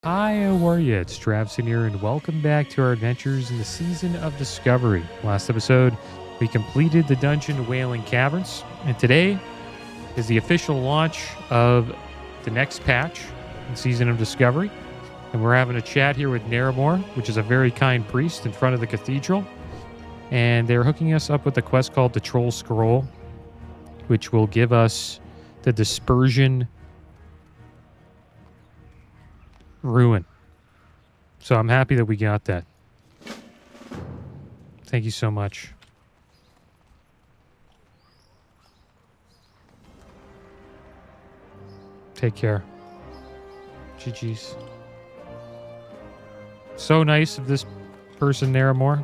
Hi, how are you? It's Traviseen here, and welcome back to our adventures in the Season of Discovery. Last episode, we completed the dungeon Wailing Caverns, and today is the official launch of the next patch in Season of Discovery. And we're having a chat here with Naramore, which is a very kind priest in front of the cathedral. And they're hooking us up with a quest called the Troll Scroll, which will give us the Dispersion Ruin. So I'm happy that we got that. Thank you so much. Take care. GG's. So nice of this person, Naramore,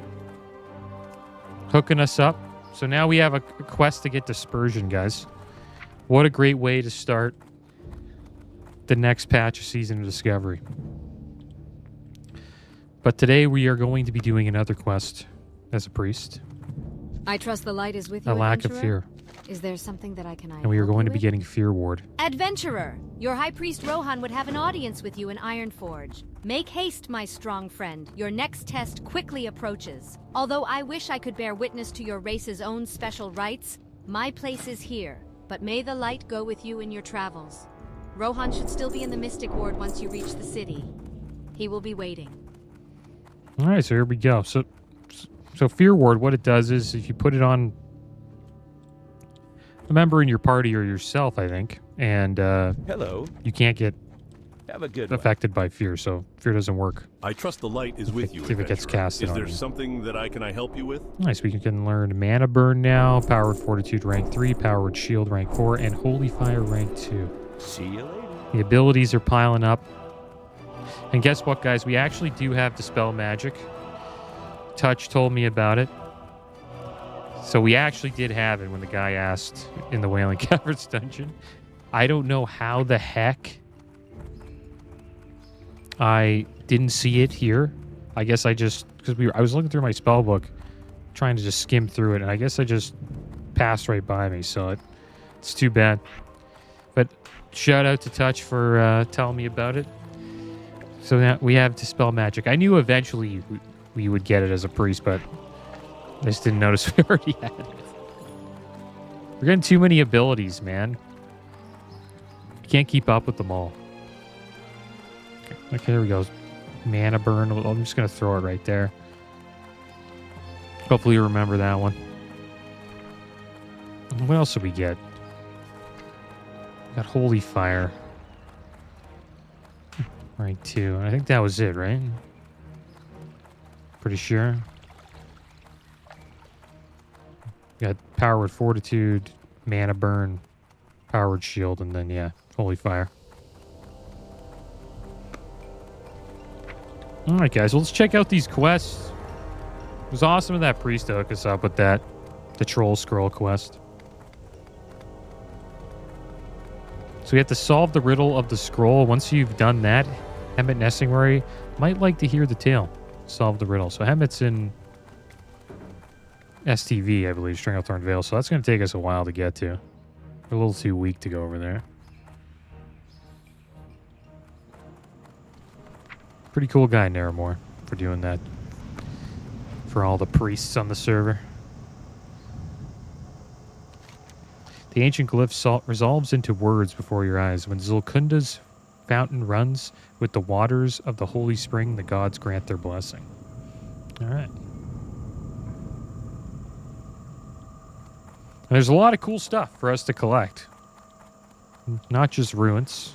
hooking us up. So now we have a quest to get Dispersion, guys. What a great way to start the next patch of Season of Discovery. But today we are going to be doing another quest as a priest. I trust the light is with you, A lack of adventurer? fear. Is there something that I can And we are going to be getting Fear Ward. Adventurer! Your High Priest Rohan would have an audience with you in Ironforge. Make haste, my strong friend. Your next test quickly approaches. Although I wish I could bear witness to your race's own special rites, my place is here. But may the light go with you in your travels. Rohan should still be in the Mystic Ward once you reach the city. He will be waiting. All right, so here we go. So Fear Ward, what it does is if you put it on a member in your party or yourself, I think, and Hello. you can't get Have a good affected by fear, so fear doesn't work. I trust the light is with you, If it gets adventurer. casted Is on there you. something that I help you with? Nice, we can learn Mana Burn now, Powered Fortitude rank 3, Powered Shield rank 4, and Holy Fire rank 2. See you later. The abilities are piling up. And guess what, guys? We actually do have Dispel Magic. Touch told me about it. So we actually did have it when the guy asked in the Wailing Caverns dungeon. I don't know how the heck I didn't see it here. I guess I just... because I was looking through my spell book, trying to just skim through it, and I guess I just passed right by me, so it's too bad. But shout out to Touch for telling me about it. So now we have Dispel Magic. I knew eventually we would get it as a priest, but I just didn't notice we already had it. We're getting too many abilities, man. You can't keep up with them all. Okay, here we go. Mana Burn. I'm just going to throw it right there. Hopefully you remember that one. What else did we get? Got Holy Fire. Rank 2. I think that was it, right? Pretty sure. Got Powered Fortitude, Mana Burn, Powered Shield, and then, yeah, Holy Fire. Alright, guys, well, let's check out these quests. It was awesome of that priest to hook us up with that. The Troll Scroll quest. So we have to solve the riddle of the scroll. Once you've done that, Hemmet Nessingray might like to hear the tale. Solve the riddle. So Hemmet's in STV, I believe, Stranglethorn Vale. So that's going to take us a while to get to. We're a little too weak to go over there. Pretty cool guy, Naramore, for doing that. For all the priests on the server. The ancient glyph resolves into words before your eyes. When Zulkunda's fountain runs with the waters of the holy spring, the gods grant their blessing. All right. And there's a lot of cool stuff for us to collect. Not just ruins.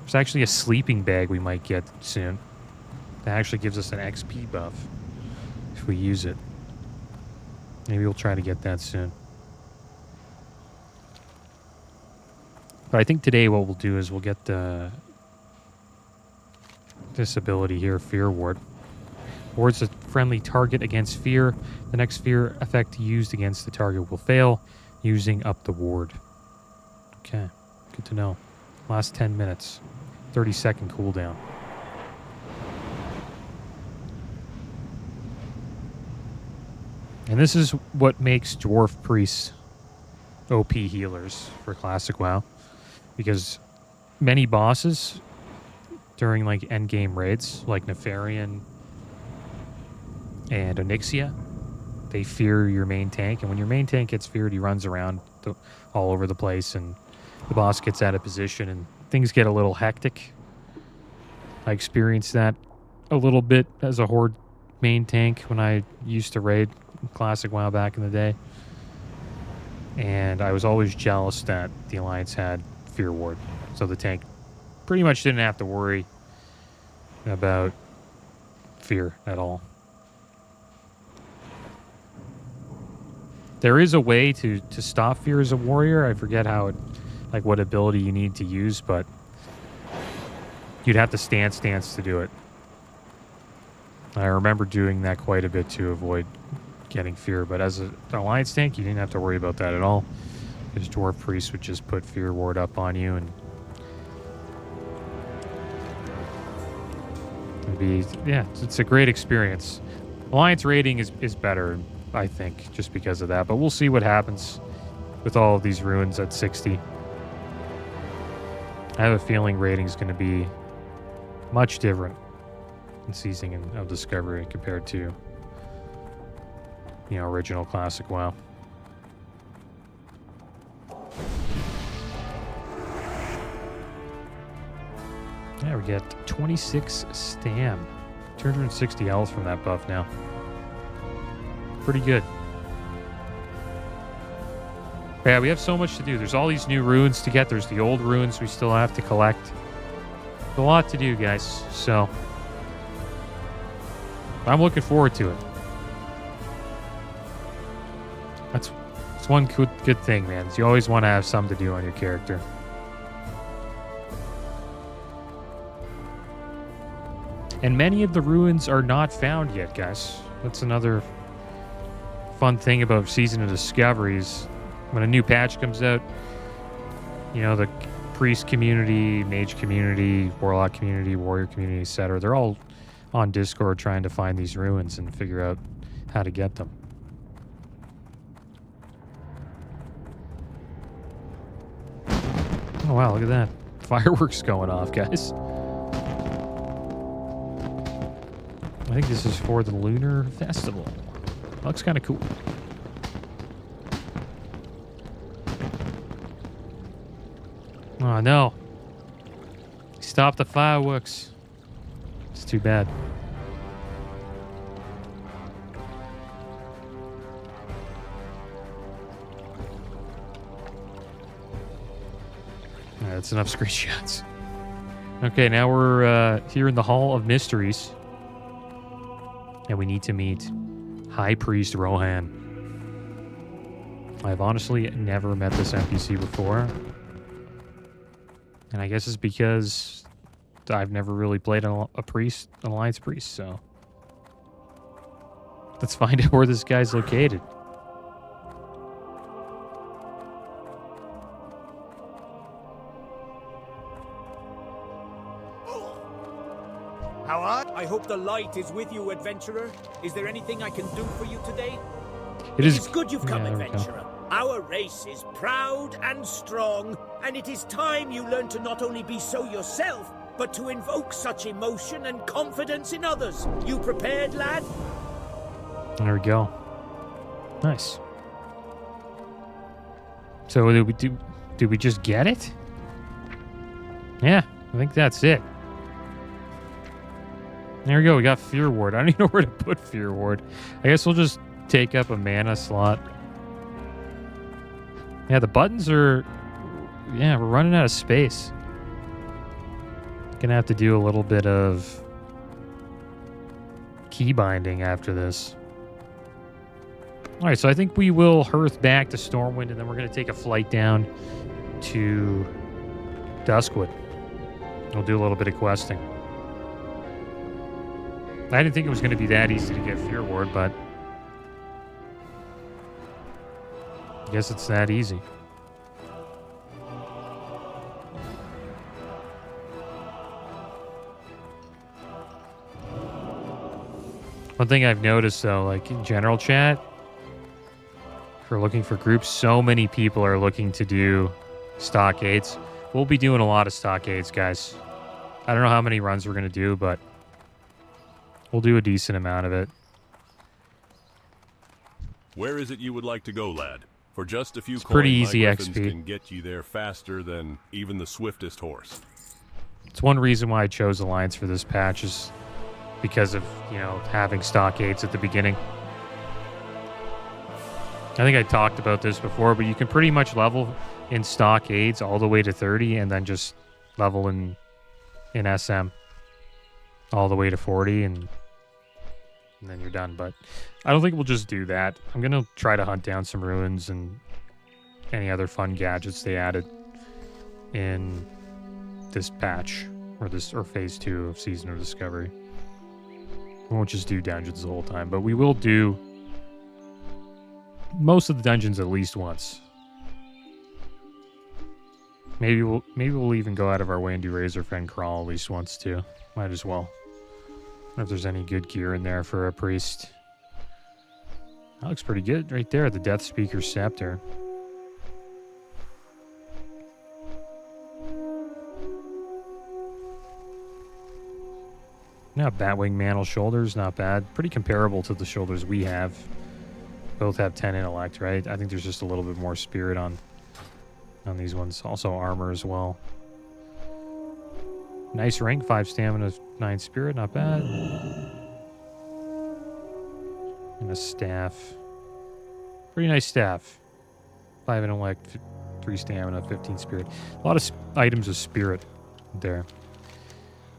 There's actually a sleeping bag we might get soon. That actually gives us an XP buff if we use it. Maybe we'll try to get that soon. But I think today what we'll do is we'll get this ability here, Fear Ward. Wards a friendly target against fear. The next fear effect used against the target will fail, using up the ward. Okay, good to know. Last 10 minutes. 30-second cooldown. And this is what makes Dwarf Priests OP healers for Classic WoW. Because many bosses during like endgame raids, like Nefarian and Onyxia. They fear your main tank, and when your main tank gets feared, he runs around all over the place, and the boss gets out of position, and things get a little hectic. I experienced that a little bit as a Horde main tank when I used to raid Classic WoW back in the day. And I was always jealous that the Alliance had Fear Ward. So the tank pretty much didn't have to worry about fear at all. There is a way to stop fear as a warrior. I forget how it, like what ability you need to use, but you'd have to stance to do it. I remember doing that quite a bit to avoid getting fear, but as an Alliance tank, you didn't have to worry about that at all. Because Dwarf Priest would just put Fear Ward up on you, and it'd be, yeah, it's a great experience. Alliance raiding is better, I think, just because of that, but we'll see what happens with all of these ruins at 60. I have a feeling raiding is going to be much different in Season of Discovery compared to, original Classic WoW. Yeah, we get 26 stam. 260 health from that buff now. Pretty good. Yeah, we have so much to do. There's all these new ruins to get. There's the old ruins we still have to collect. There's a lot to do, guys. So I'm looking forward to it. That's one good thing, man. Is you always want to have something to do on your character. And many of the ruins are not found yet, guys. That's another fun thing about Season of Discoveries. When a new patch comes out, the priest community, mage community, warlock community, warrior community, etc., they're all on Discord trying to find these ruins and figure out how to get them. Oh wow, look at that. Fireworks going off, guys. I think this is for the Lunar Festival. Looks kind of cool. Oh no. Stop the fireworks. It's too bad. That's enough screenshots. Okay, now we're here in the Hall of Mysteries. And we need to meet High Priest Rohan. I've honestly never met this NPC before. And I guess it's because I've never really played an Alliance priest, so let's find out where this guy's located. I hope the light is with you, adventurer. Is there anything I can do for you today? It is good you've come, yeah, adventurer. Our race is proud and strong, and it is time you learn to not only be so yourself, but to invoke such emotion and confidence in others. You prepared, lad? There we go. Nice. So did we just get it? Yeah, I think that's it. There we go. We got Fear Ward. I don't even know where to put Fear Ward. I guess we'll just take up a mana slot. Yeah, the buttons are... Yeah, we're running out of space. Gonna have to do a little bit of key binding after this. Alright, so I think we will hearth back to Stormwind, and then we're going to take a flight down to Duskwood. We'll do a little bit of questing. I didn't think it was going to be that easy to get Fear Ward, but I guess it's that easy. One thing I've noticed, though, like in general chat, if we're looking for groups, so many people are looking to do stockades. We'll be doing a lot of stockades, guys. I don't know how many runs we're going to do, but we'll do a decent amount of it. Where is it you would like to go, lad? For just a few It's coins, pretty easy my griffins XP. can get you there faster than even the swiftest horse. It's one reason why I chose Alliance for this patch is because of, you know, having stockades at the beginning. I think I talked about this before, but you can pretty much level in stockades all the way to 30 and then just level in SM all the way to 40 and then you're done. But I don't think we'll just do that. I'm going to try to hunt down some ruins and any other fun gadgets they added in this patch or phase 2 of Season of Discovery. We won't just do dungeons the whole time, but we will do most of the dungeons at least once. Maybe we'll even go out of our way and do Razorfen Crawl at least once too. Might as well. I don't know if there's any good gear in there for a priest. That looks pretty good right there, the Death Speaker Scepter. Yeah, Batwing Mantle shoulders, not bad. Pretty comparable to the shoulders we have. Both have 10 intellect, right? I think there's just a little bit more spirit on these ones. Also armor as well. Nice rank, 5 stamina, 9 spirit, not bad. And a staff. Pretty nice staff. 5 intellect, 3 stamina, 15 spirit. A lot of items of spirit there.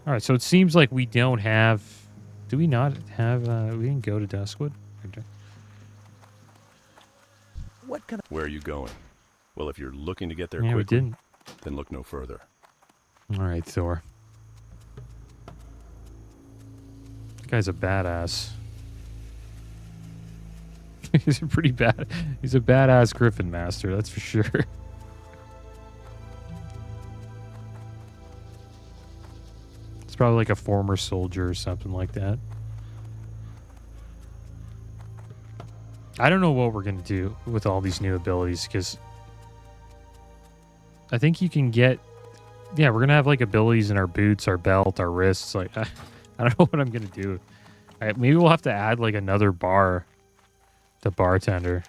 All right, so it seems like we don't have... Do we not have... we didn't go to Duskwood? Where are you going? Well, if you're looking to get there Yeah, we quickly, didn't. then look no further. All right, Thor. That guy's a badass. He's a pretty bad... He's a badass Griffin Master, that's for sure. It's probably like a former soldier or something like that. I don't know what we're going to do with all these new abilities, because I think you can get... Yeah, we're going to have like abilities in our boots, our belt, our wrists. Like, I don't know what I'm going to do. Maybe we'll have to add like another bar to bartender.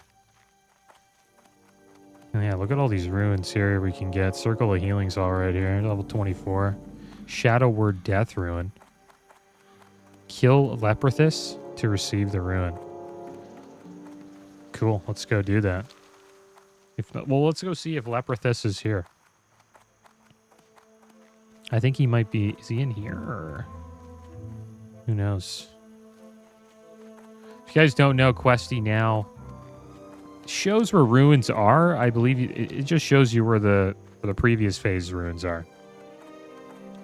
And yeah, look at all these runes here we can get. Circle of Healing's all right here. Level 24. Shadow Word Death Rune. Kill Leprethus to receive the rune. Cool. Let's go do that. Well, let's go see if Leprethus is here. I think he might be... Is he in here? Or... Who knows? If you guys don't know, Questie now shows where ruins are. I believe it just shows you where the previous phase ruins are.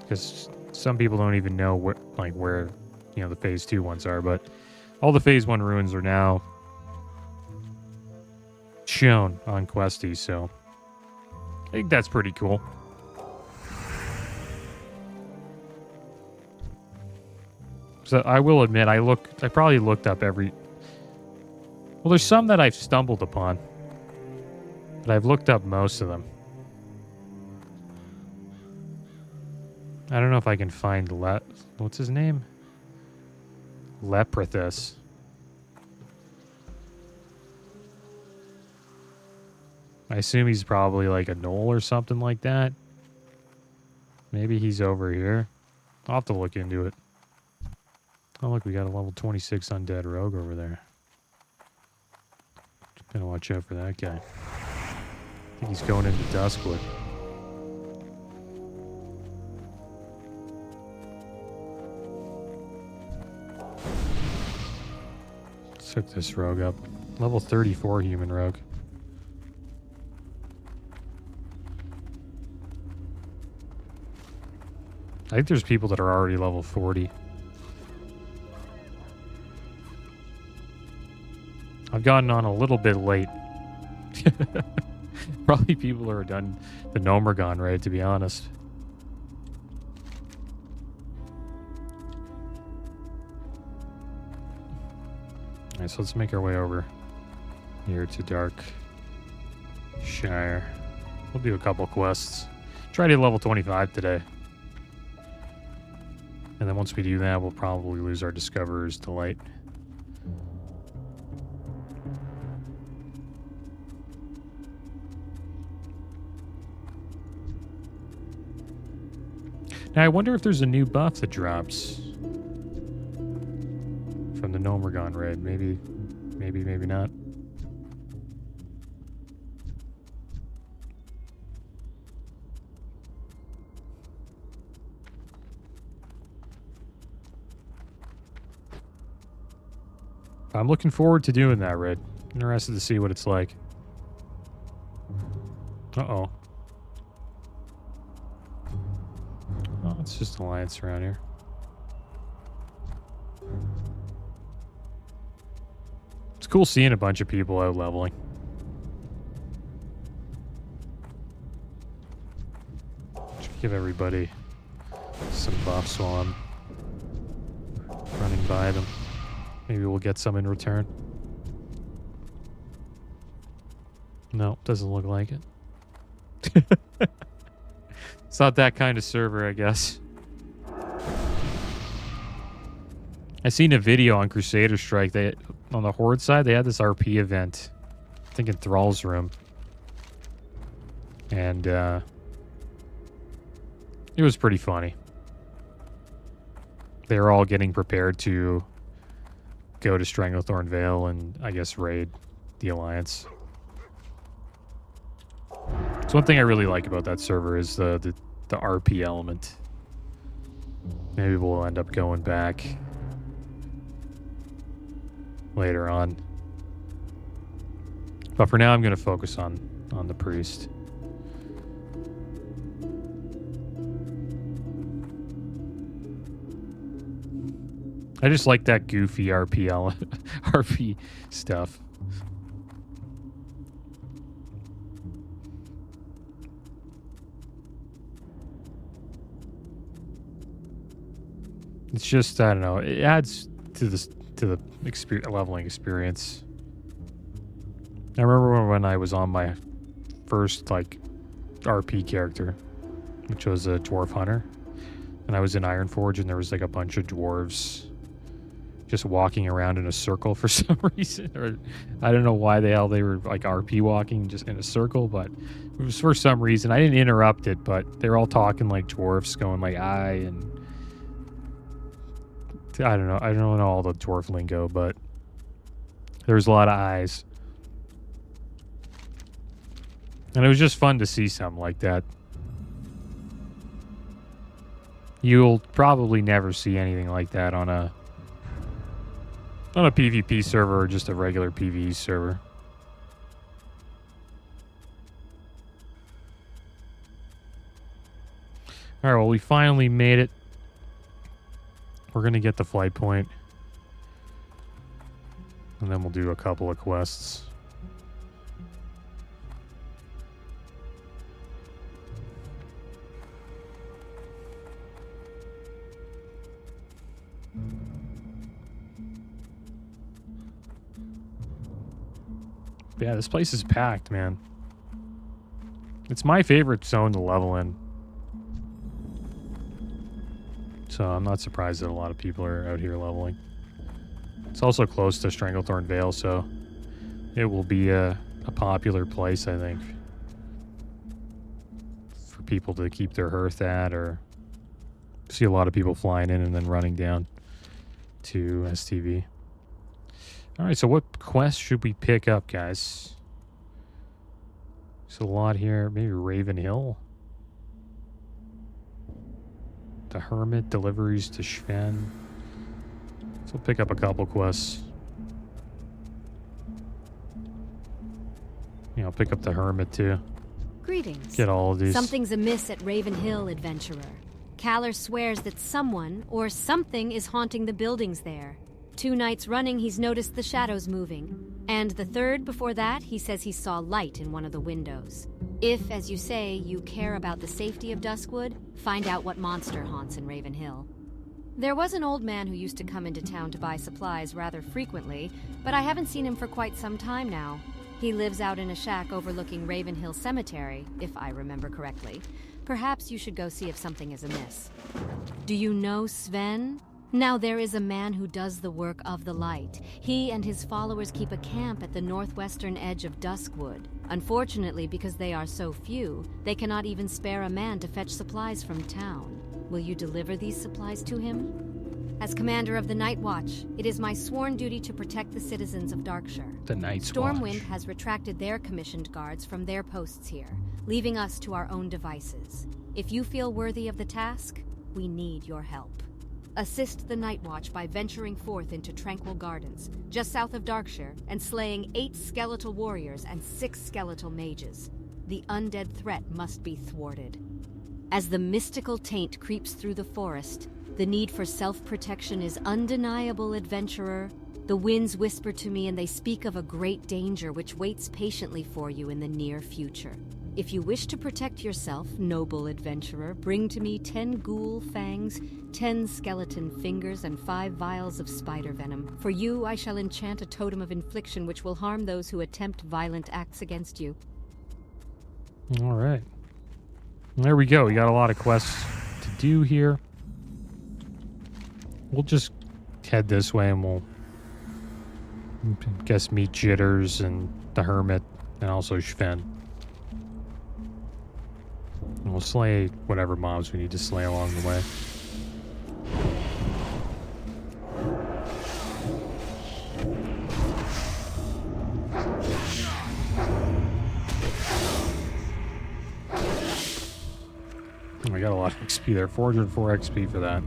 Because some people don't even know where you know the phase 2 ones are, but all the phase 1 ruins are now shown on Questie, so I think that's pretty cool. So I will admit, I probably looked up every... Well, there's some that I've stumbled upon, but I've looked up most of them. I don't know if I can find what's his name? Leprethus. I assume he's probably like a gnoll or something like that. Maybe he's over here. I'll have to look into it. Oh, look, we got a level 26 undead rogue over there. Gotta watch out for that guy. I think he's going into Duskwood. Let's hook this rogue up. Level 34 human rogue. I think there's people that are already level 40. I've gotten on a little bit late. Probably people are done the Nomergon raid, to be honest. Alright, so let's make our way over here to Dark Shire. We'll do a couple quests. Try to hit level 25 today. And then once we do that, we'll probably lose our Discoverer's Delight. Now, I wonder if there's a new buff that drops from the Nomergon raid. Maybe not. I'm looking forward to doing that raid. Interested to see what it's like. Uh-oh. Oh, it's just Alliance around here. It's cool seeing a bunch of people out leveling. Should give everybody some buffs while I'm running by them. Maybe we'll get some in return. No, doesn't look like it. It's not that kind of server, I guess. I seen a video on Crusader Strike. They on the Horde side, they had this RP event. I think in Thrall's room. And it was pretty funny. They were all getting prepared to go to Stranglethorn Vale and, I guess, raid the Alliance. So one thing I really like about that server is the RP element. Maybe we'll end up going back later on. But for now, I'm going to focus on the priest. I just like that goofy RP stuff. It's just, I don't know, it adds to the leveling experience. I remember when I was on my first like RP character, which was a Dwarf Hunter, and I was in Ironforge, and there was like a bunch of dwarves just walking around in a circle for some reason, or I don't know why the hell they were like RP walking just in a circle, but it was for some reason. I didn't interrupt it, but they're all talking like dwarfs, going like "I" and I don't know all the dwarf lingo, but there's a lot of eyes. And it was just fun to see something like that. You'll probably never see anything like that on a PvP server or just a regular PvE server. Alright, well, we finally made it. We're going to get the flight point. And then we'll do a couple of quests. Yeah, this place is packed, man. It's my favorite zone to level in. So I'm not surprised that a lot of people are out here leveling. It's also close to Stranglethorn Vale, so it will be a popular place, I think, for people to keep their hearth at, or see a lot of people flying in and then running down to STV. Alright, so what quest should we pick up, guys? There's a lot here. Maybe Raven Hill. The Hermit, deliveries to Sven. So we'll pick up a couple quests. Yeah, I'll pick up the Hermit too. Greetings. Get all of these. Something's amiss at Raven Hill, adventurer. Kaller swears that someone or something is haunting the buildings there. 2 nights running, he's noticed the shadows moving. And the third before that, he says he saw light in one of the windows. If, as you say, you care about the safety of Duskwood, find out what monster haunts in Raven Hill. There was an old man who used to come into town to buy supplies rather frequently, but I haven't seen him for quite some time now. He lives out in a shack overlooking Ravenhill Cemetery, if I remember correctly. Perhaps you should go see if something is amiss. Do you know Sven? Now there is a man who does the work of the light. He and his followers keep a camp at the northwestern edge of Duskwood. Unfortunately, because they are so few, they cannot even spare a man to fetch supplies from town. Will you deliver these supplies to him? As commander of the Night Watch, it is my sworn duty to protect the citizens of Darkshire. The Night's Stormwind Watch. has retracted their commissioned guards from their posts here, leaving us to our own devices. If you feel worthy of the task, we need your help. Assist the Night Watch by venturing forth into Tranquil Gardens, just south of Darkshire, and slaying 8 skeletal warriors and 6 skeletal mages. The undead threat must be thwarted. As the mystical taint creeps through the forest, the need for self-protection is undeniable, adventurer. The winds whisper to me and they speak of a great danger which waits patiently for you in the near future. If you wish to protect yourself, noble adventurer, bring to me 10 ghoul fangs, 10 skeleton fingers, and 5 vials of spider venom. For you, I shall enchant a totem of infliction which will harm those who attempt violent acts against you. All right. There we go. We got a lot of quests to do here. We'll just head this way and we'll, guess, meet Jitters and the Hermit and also Sven. And we'll slay whatever mobs we need to slay along the way. Oh, I got a lot of XP there. 404 XP for that.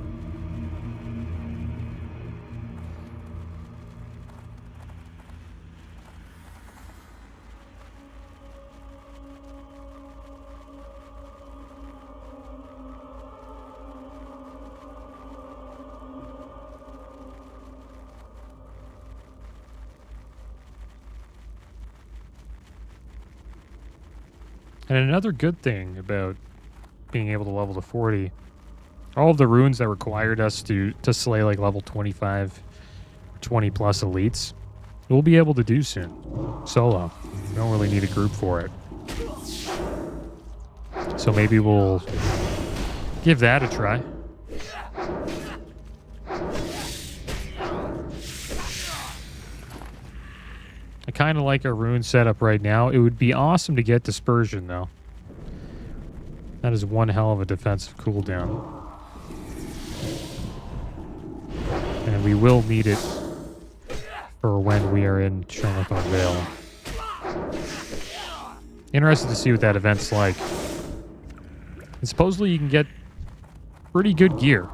And another good thing about being able to level to 40, all of the runes that required us to slay like level 25, 20 plus elites, we'll be able to do soon. Solo. We don't really need a group for it. So maybe we'll give that a try. I kind of like our rune setup right now. It would be awesome to get Dispersion, though. That is one hell of a defensive cooldown. And we will need it for when we are in Shonethorn Vale. Interested to see what that event's like. And supposedly you can get pretty good gear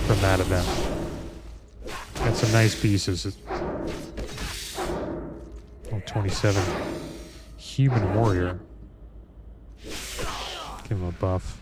from that event. Got some nice pieces. 27 human warrior. Give him a buff.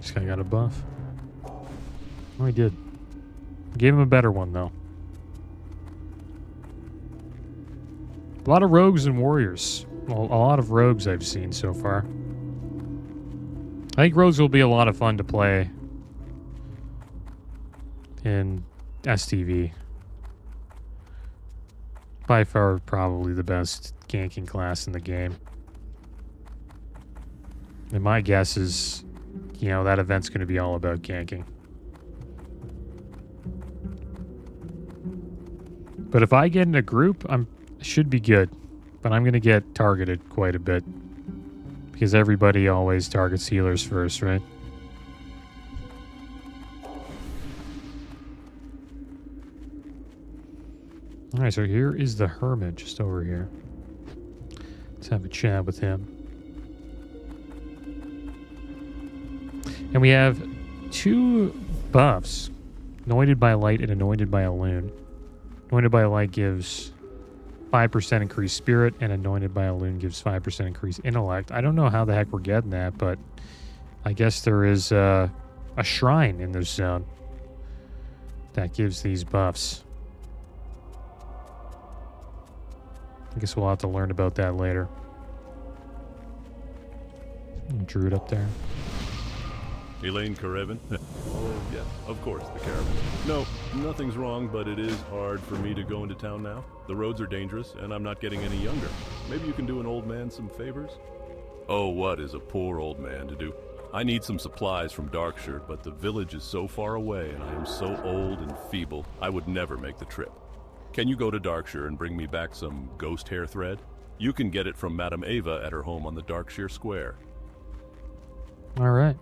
This guy got a buff. Oh, he did. Gave him a better one, though. A lot of rogues and warriors. Well, a lot of rogues I've seen so far. I think rogues will be a lot of fun to play in STV. By far, probably the best ganking class in the game. And my guess is, you know, that event's going to be all about ganking. But if I get in a group, I should be good. But I'm going to get targeted quite a bit. Because everybody always targets healers first, right? Alright, so here is the hermit just over here. Let's have a chat with him. And we have 2 buffs. Anointed by Light and Anointed by a Loon. Anointed by Light gives 5% increased spirit, and Anointed by a Loon gives 5% increased intellect. I don't know how the heck we're getting that, but I guess there is a shrine in this zone that gives these buffs. I guess we'll have to learn about that later. Druid up there. Elaine Karevan? Oh, yes, of course, the caravan. No, nothing's wrong, but it is hard for me to go into town now. The roads are dangerous, and I'm not getting any younger. Maybe you can do an old man some favors? Oh, what is a poor old man to do? I need some supplies from Darkshire, but the village is so far away, and I am so old and feeble, I would never make the trip. Can you go to Darkshire and bring me back some ghost hair thread? You can get it from Madame Ava at her home on the Darkshire Square. All right.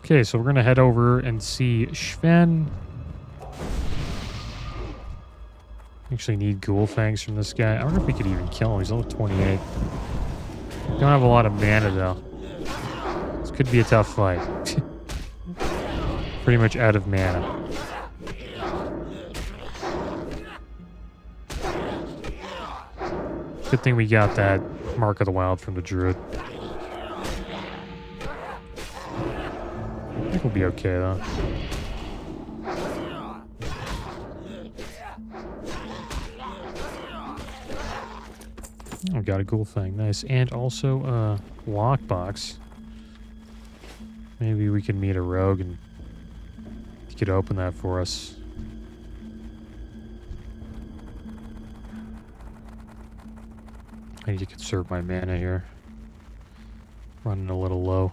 Okay, so we're going to head over and see Sven. Actually need ghoul fangs from this guy. I wonder if we could even kill him. He's level 28. Don't have a lot of mana, though. This could be a tough fight. Pretty much out of mana. Good thing we got that Mark of the Wild from the Druid. I think we'll be okay, though. Oh, got a ghoul fang. Nice. And also a lockbox. Maybe we can meet a rogue and he could open that for us. I need to conserve my mana here. Running a little low.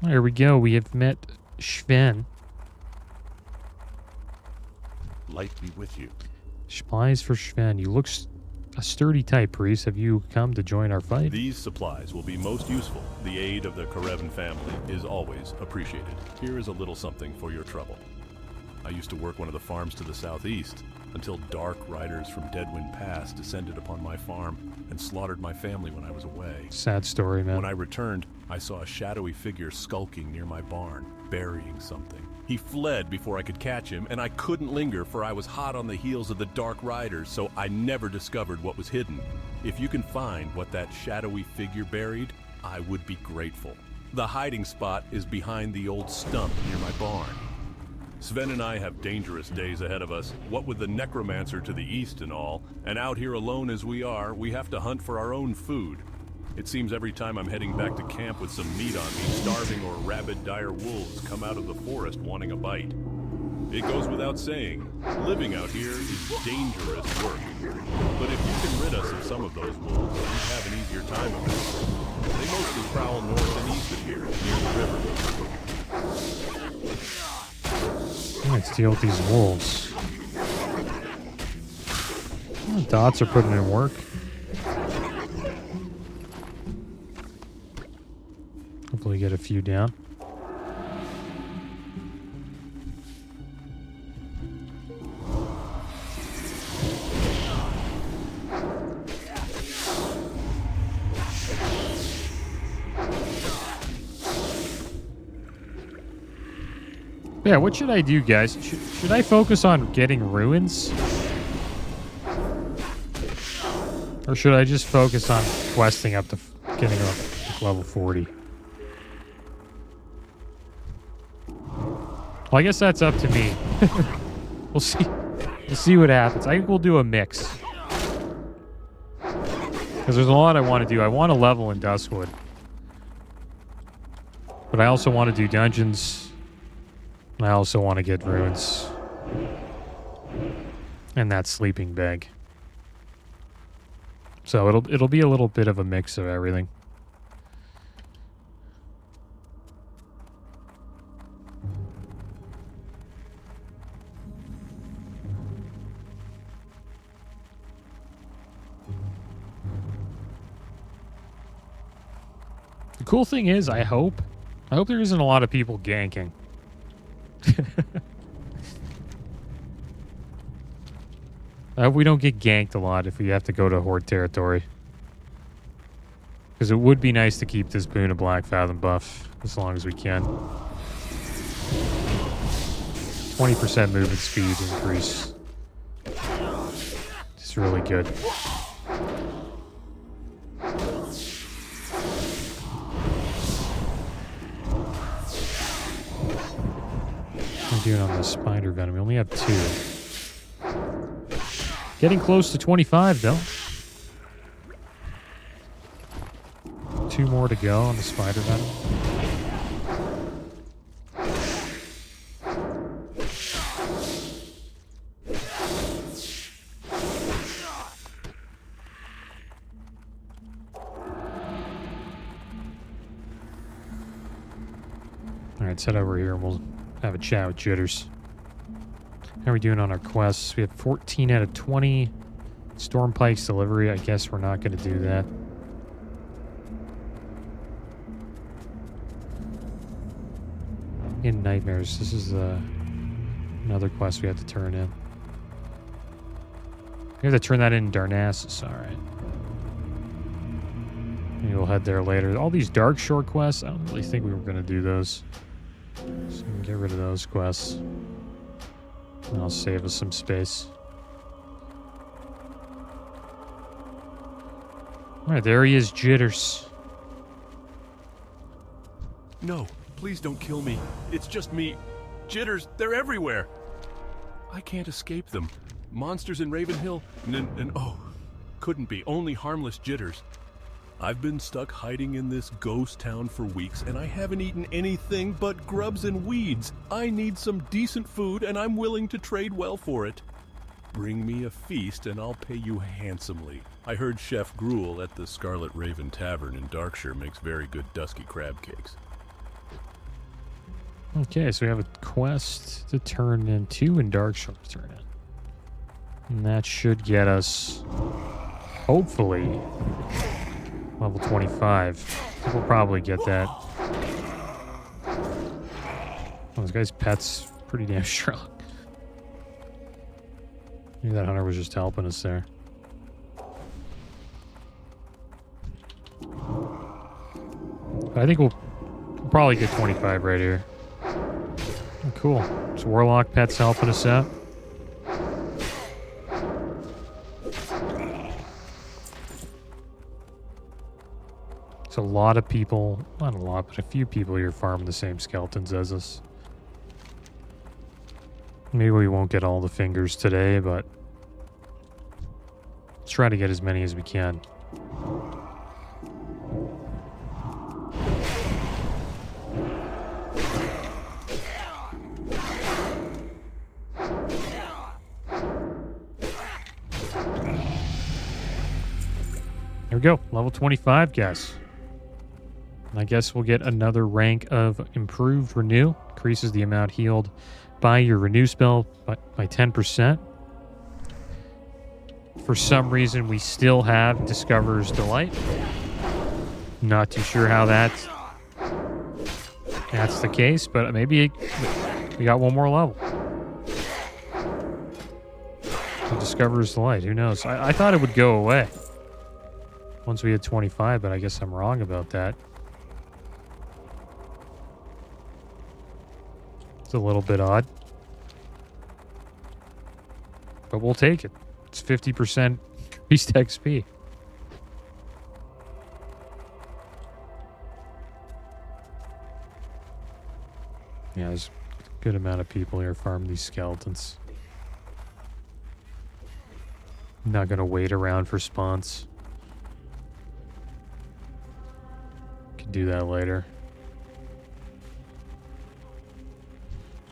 There we go. We have met Sven. Light be with you. Supplies for Sven. You look a sturdy type, priest. Have you come to join our fight? These supplies will be most useful. The aid of the Karevan family is always appreciated. Here is a little something for your trouble. I used to work one of the farms to the southeast until dark riders from Deadwind Pass descended upon my farm and slaughtered my family when I was away. Sad story, man. When I returned, I saw a shadowy figure skulking near my barn, burying something. He fled before I could catch him, and I couldn't linger for I was hot on the heels of the dark riders, so I never discovered what was hidden. If you can find what that shadowy figure buried, I would be grateful. The hiding spot is behind the old stump near my barn. Sven and I have dangerous days ahead of us, what with the necromancer to the east and all, and out here alone as we are, we have to hunt for our own food. It seems every time I'm heading back to camp with some meat on me, starving or rabid dire wolves come out of the forest wanting a bite. It goes without saying, living out here is dangerous work. But if you can rid us of some of those wolves, we have an easier time of it. They mostly prowl north and east of here, near the river. Let's deal with these wolves. Oh, dots are putting in work. Hopefully get a few down. Yeah, what should I do, guys? Should I focus on getting ruins? Or should I just focus on questing up to getting up to level 40? Well, I guess that's up to me. We'll see. We'll see what happens. I think we'll do a mix. Because there's a lot I want to do. I want to level in Duskwood. But I also want to do dungeons. I also want to get ruins. And that sleeping bag. So it'll be a little bit of a mix of everything. The cool thing is, I hope there isn't a lot of people ganking. I hope we don't get ganked a lot if we have to go to Horde territory. Because it would be nice to keep this Boon of Black Fathom buff as long as we can. 20% movement speed increase. It's really good. What are we doing on the spider venom? We only have 2. Getting close to 25 though. 2 more to go on the spider venom. Alright, let's head over here and we'll have a chat with Jitters. How are we doing on our quests? We have 14 out of 20. Stormpike's delivery. I guess we're not going to do that. In Nightmares. This is another quest we have to turn in. We have to turn that in Darnassus. Alright. Maybe we'll head there later. All these Dark Shore quests, I don't really think we were going to do those. So we can get rid of those quests. And I'll save us some space. Alright, there he is, Jitters. No, please don't kill me. It's just me. Jitters, they're everywhere. I can't escape them. Monsters in Ravenhill, and oh, couldn't be. Only harmless Jitters. I've been stuck hiding in this ghost town for weeks, and I haven't eaten anything but grubs and weeds. I need some decent food, and I'm willing to trade well for it. Bring me a feast, and I'll pay you handsomely. I heard Chef Gruel at the Scarlet Raven Tavern in Darkshire makes very good dusky crab cakes. Okay, so we have a quest to turn in, 2 in Darkshore to turn in. And that should get us, hopefully, level 25. We'll probably get that. Oh, this guy's pet's pretty damn strong. Maybe that hunter was just helping us there. I think we'll probably get 25 right here. Oh, cool. So Warlock pet's helping us out. It's a lot of people, not a lot, but a few people here farming the same skeletons as us. Maybe we won't get all the fingers today, but let's try to get as many as we can. There we go, level 25, guys. And I guess we'll get another rank of Improved Renew. Increases the amount healed by your Renew spell by 10%. For some reason, we still have Discoverer's Delight. Not too sure how that's the case, but maybe we got one more level. So Discoverer's Delight, who knows? I thought it would go away once we hit 25, but I guess I'm wrong about that. It's a little bit odd. But we'll take it. It's 50% increased XP. Yeah, there's a good amount of people here farming these skeletons. I'm not going to wait around for spawns. Can do that later.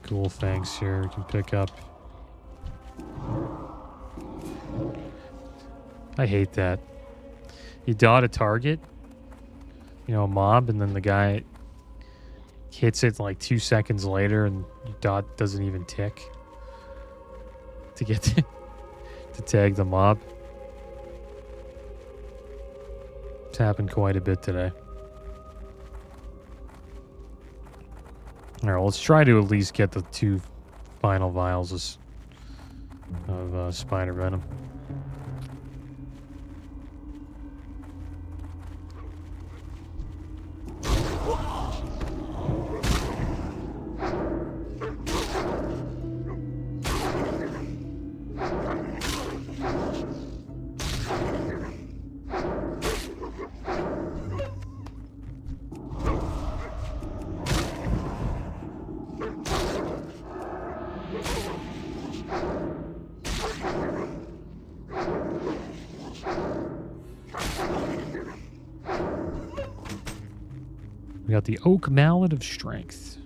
Cool fangs here we can pick up. I hate that. You dot a target, you know, a mob, and then the guy hits it like 2 seconds later and your dot doesn't even tick to get to tag the mob. It's happened quite a bit today. Alright, let's try to at least get the 2 final vials of spider venom. We got the Oak Mallet of Strength.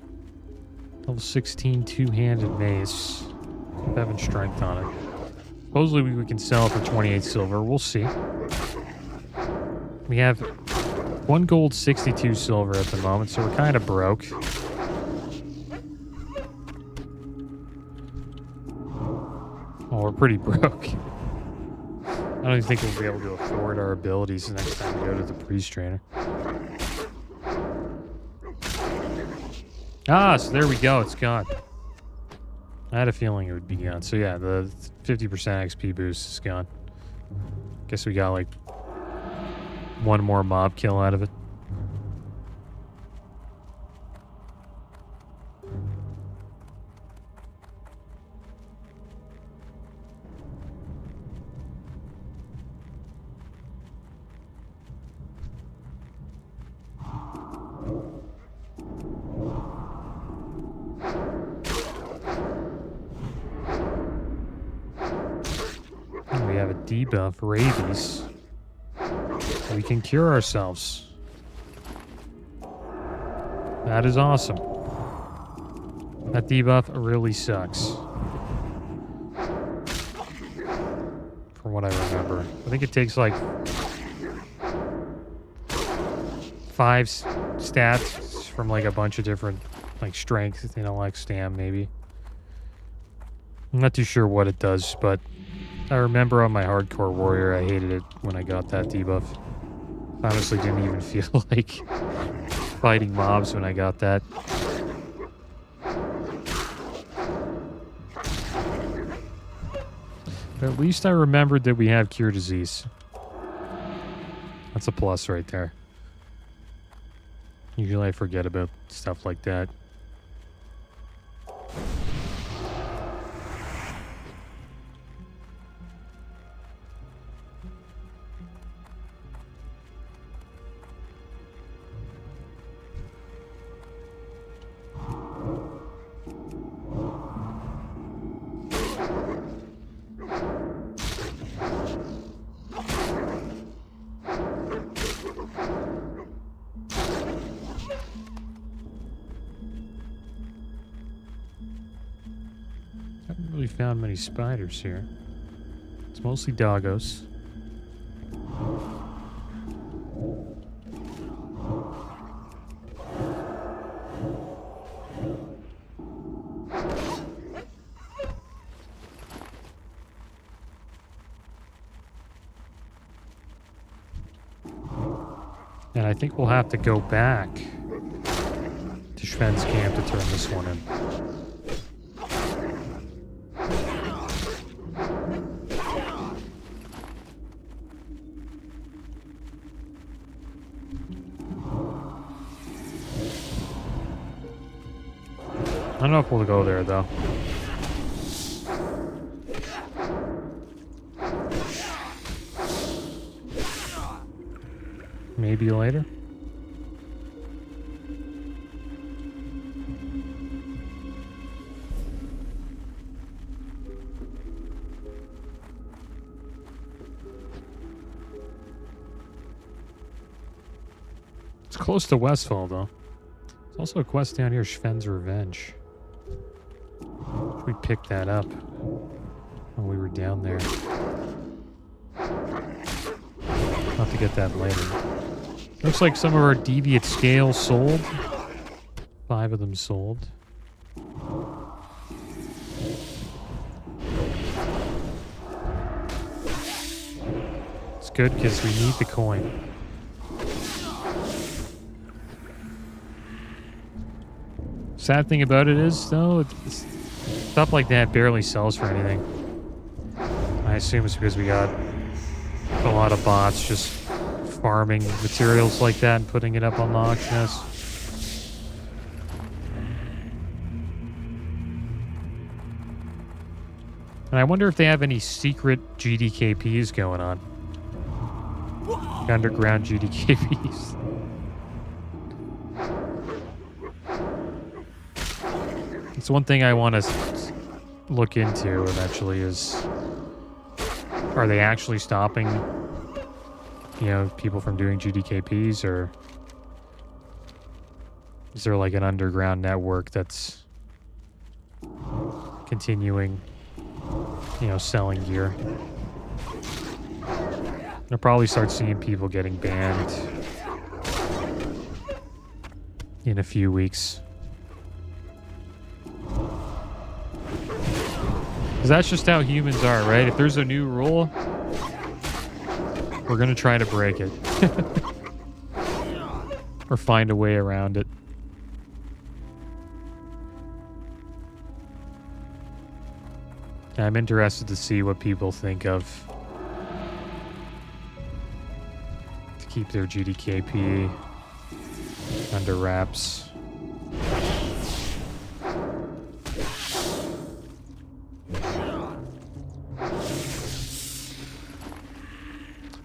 Level 16 two-handed mace. 7 strength on it. Supposedly we can sell it for 28 silver. We'll see. We have 1 gold, 62 silver at the moment, so we're kind of broke. Oh, we're pretty broke. I don't even think we'll be able to afford our abilities the next time we go to the priest trainer. Ah, so there we go. It's gone. I had a feeling it would be gone. So yeah, the 50% XP boost is gone. Guess we got like 1 more mob kill out of it. We have a debuff, rabies. We can cure ourselves. That is awesome. That debuff really sucks. From what I remember. I think it takes like 5 stats from like a bunch of different like strength, intellect, stam maybe. I'm not too sure what it does, but I remember on my hardcore warrior, I hated it when I got that debuff. Honestly, didn't even feel like fighting mobs when I got that. But at least I remembered that we have cure disease. That's a plus right there. Usually I forget about stuff like that. Haven't really found many spiders here. It's mostly doggos. And I think we'll have to go back to Schwen's camp to turn this one in. I don't know if we'll go there, though. Maybe later. It's close to Westfall, though. There's also a quest down here, Schwen's Revenge. We picked that up when we were down there. I'll have to get that later. Looks like some of our deviate scales sold. 5 of them sold. It's good because we need the coin. Sad thing about it is, though, stuff like that barely sells for anything. I assume it's because we got a lot of bots just farming materials like that and putting it up on the auction house. And I wonder if they have any secret GDKPs going on. Underground GDKPs. It's one thing I want to look into eventually is, are they actually stopping, you know, people from doing GDKPs, or is there like an underground network that's continuing, you know, selling gear? I'll probably start seeing people getting banned in a few weeks. Because that's just how humans are, right? If there's a new rule, we're going to try to break it. Or find a way around it. I'm interested to see what people think of to keep their GDKP under wraps.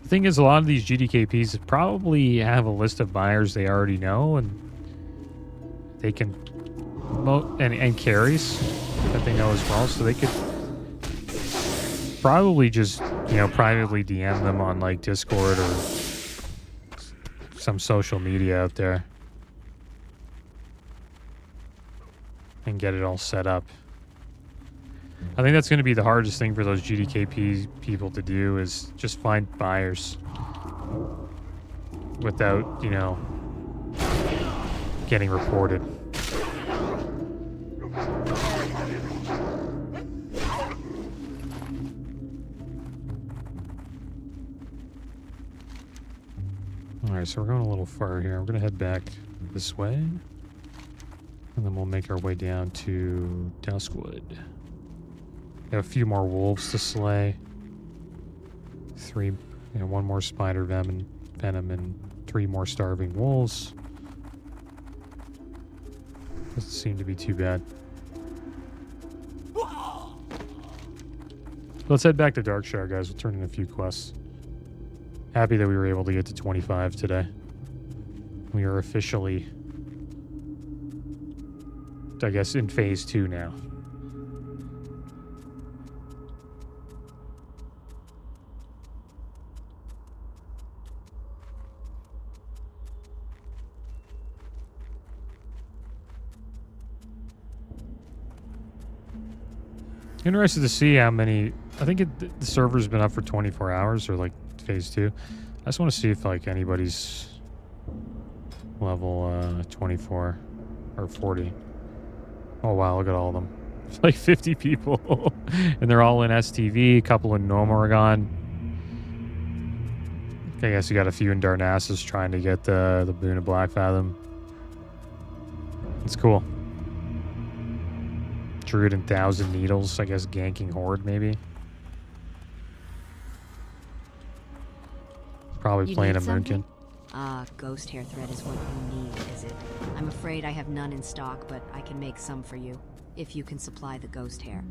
The thing is, a lot of these GDKPs probably have a list of buyers they already know, and they can and carries that they know as well, so they could probably just, you know, privately DM them on like Discord or some social media out there and get it all set up. I think that's going to be the hardest thing for those GDKP people to do, is just find buyers without, you know, getting reported. Alright, so we're going a little far here. We're going to head back this way, and then we'll make our way down to Duskwood. We have a few more wolves to slay. One more spider venom, and 3 more starving wolves. Doesn't seem to be too bad. Let's head back to Darkshire, guys. We'll turn in a few quests. Happy that we were able to get to 25 today. We are officially, I guess, in phase 2 now. Interested to see how many. I think the server's been up for 24 hours, or like phase 2. I just want to see if like anybody's level 24 or 40. Oh wow, look at all of them. It's like 50 people. And they're all in STV, a couple in Nomoragon. I guess you got a few in Darnassus trying to get the Boon of Blackfathom. It's cool. Druid and 1,000 Needles, I guess ganking Horde maybe. Probably playing a Moonkin. Ah, ghost hair thread is what you need, is it? I'm afraid I have none in stock, but I can make some for you, if you can supply the ghost hair.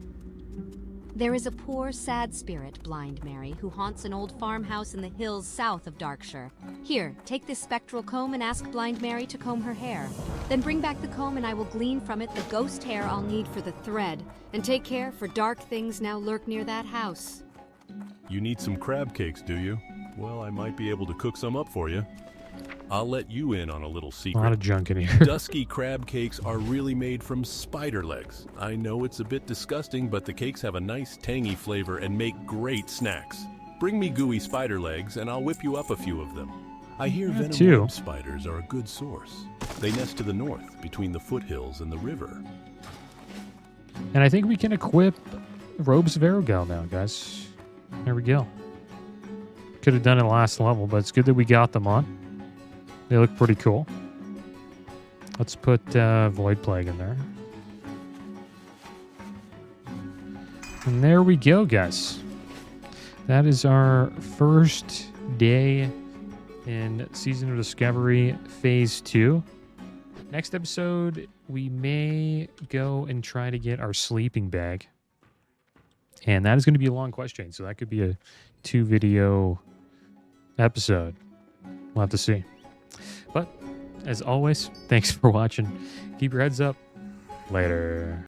There is a poor, sad spirit, Blind Mary, who haunts an old farmhouse in the hills south of Darkshire. Here, take this spectral comb and ask Blind Mary to comb her hair. Then bring back the comb and I will glean from it the ghost hair I'll need for the thread. And take care, for dark things now lurk near that house. You need some crab cakes, do you? Well, I might be able to cook some up for you. I'll let you in on a little secret. A lot of junk in here. Dusky crab cakes are really made from spider legs. I know it's a bit disgusting, but the cakes have a nice tangy flavor and make great snacks. Bring me gooey spider legs and I'll whip you up a few of them. I hear venom spiders are a good source. They nest to the north, between the foothills and the river. And I think we can equip Robes of Arrogel now, guys. There we go. Could have done it last level, but it's good that we got them on. They look pretty cool. Let's put Void Plague in there. And there we go, guys. That is our first day in Season of Discovery Phase 2. Next episode, we may go and try to get our sleeping bag. And that is going to be a long quest chain, so that could be a 2-video episode. We'll have to see. But, as always, thanks for watching. Keep your heads up. Later.